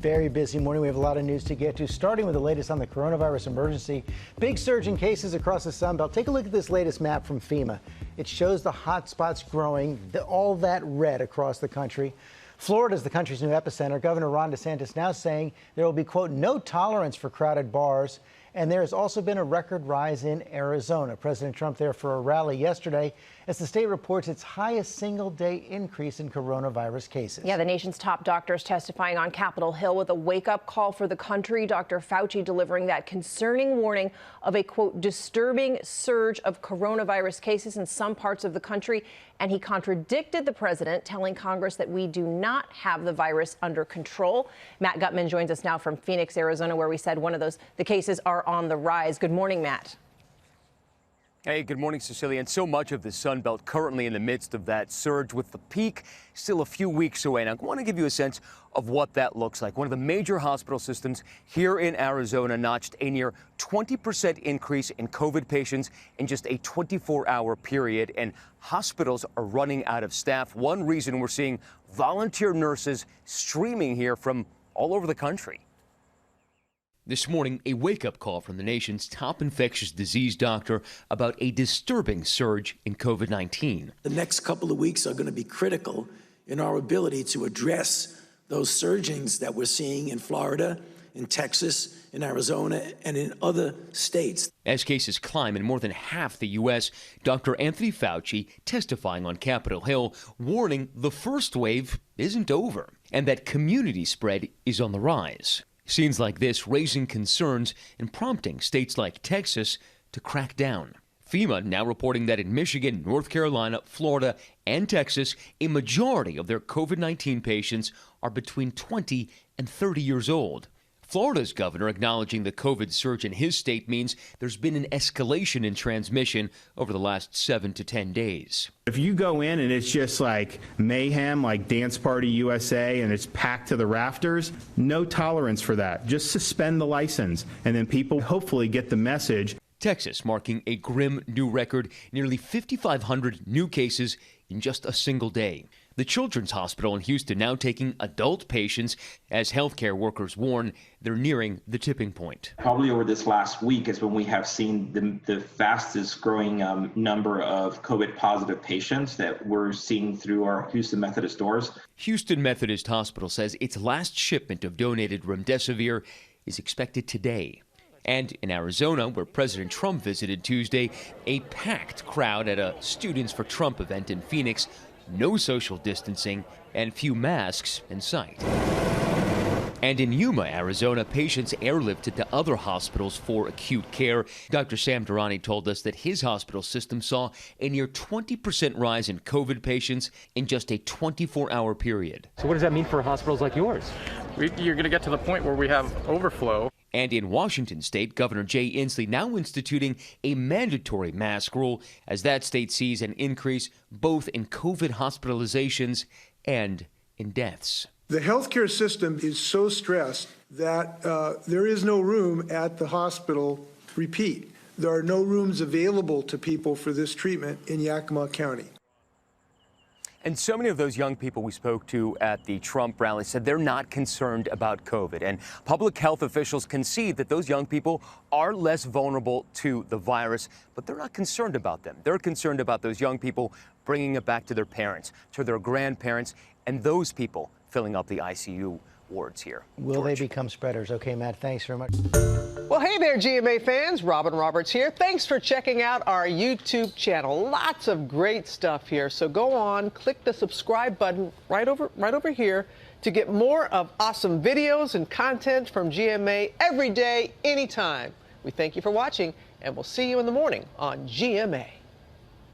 Very busy morning. We have a lot of news to get to, starting with the latest on the coronavirus emergency. Big surge in cases across the Sun Belt. Take a look at this latest map from FEMA. It shows the hot spots growing, all that red across the country. Florida is the country's new epicenter. Governor Ron DeSantis now saying there will be, quote, no tolerance for crowded bars. And there has also been a record rise in Arizona. President Trump there for a rally yesterday as the state reports its highest single-day increase in coronavirus cases. Yeah, the nation's top doctors testifying on Capitol Hill with a wake-up call for the country. Dr. Fauci delivering that concerning warning of a, quote, disturbing surge of coronavirus cases in some parts of the country. And he contradicted the president, telling Congress that we do not have the virus under control. Matt Gutman joins us now from Phoenix, Arizona, where we said the cases are on the rise. Good morning, Matt. Hey, good morning, Cecilia. And so much of the Sun Belt currently in the midst of that surge, with the peak still a few weeks away. And I want to give you a sense of what that looks like. One of the major hospital systems here in Arizona notched a near 20% increase in COVID patients in just a 24-hour period. And hospitals are running out of staff. One reason we're seeing volunteer nurses streaming here from all over the country. This morning, a wake-up call from the nation's top infectious disease doctor about a disturbing surge in COVID-19. The next couple of weeks are going to be critical in our ability to address those surgings that we're seeing in Florida, in Texas, in Arizona, and in other states. As cases climb in more than half the U.S., Dr. Anthony Fauci testifying on Capitol Hill, warning the first wave isn't over and that community spread is on the rise. Scenes like this raising concerns and prompting states like Texas to crack down. FEMA now reporting that in Michigan, North Carolina, Florida, and Texas, a majority of their COVID-19 patients are between 20 and 30 years old. Florida's governor acknowledging the COVID surge in his state means there's been an escalation in transmission over the last 7 to 10 days. If you go in and it's just like mayhem, like Dance Party USA, and it's packed to the rafters, no tolerance for that. Just suspend the license, and then people hopefully get the message. Texas marking a grim new record, nearly 5,500 new cases in just a single day. The Children's Hospital in Houston now taking adult patients as healthcare workers warn they're nearing the tipping point. Probably over this last week is when we have seen the fastest growing number of COVID positive patients that we're seeing through our Houston Methodist doors. Houston Methodist Hospital says its last shipment of donated remdesivir is expected today. And in Arizona, where President Trump visited Tuesday, a packed crowd at a Students for Trump event in Phoenix. No social distancing and few masks in sight. And in Yuma, Arizona, patients airlifted to other hospitals for acute care. Dr. Sam Durrani told us that his hospital system saw a near 20% rise in COVID patients in just a 24-hour period. So what does that mean for hospitals like yours? You're going to get to the point where we have overflow. And in Washington state, Governor Jay Inslee now instituting a mandatory mask rule as that state sees an increase both in COVID hospitalizations and in deaths. The healthcare system is so stressed that there is no room at the hospital. Repeat, there are no rooms available to people for this treatment in Yakima County. And so many of those young people we spoke to at the Trump rally said they're not concerned about COVID. And public health officials concede that those young people are less vulnerable to the virus, but they're not concerned about them. They're concerned about those young people bringing it back to their parents, to their grandparents, and those people filling up the ICU wards here. Will they become spreaders? Okay, Matt, thanks very much. Well, hey there, GMA fans. Robin Roberts here. Thanks for checking out our YouTube channel. Lots of great stuff here. So go on, click the subscribe button right over here to get more of awesome videos and content from GMA every day, anytime. We thank you for watching, and we'll see you in the morning on GMA.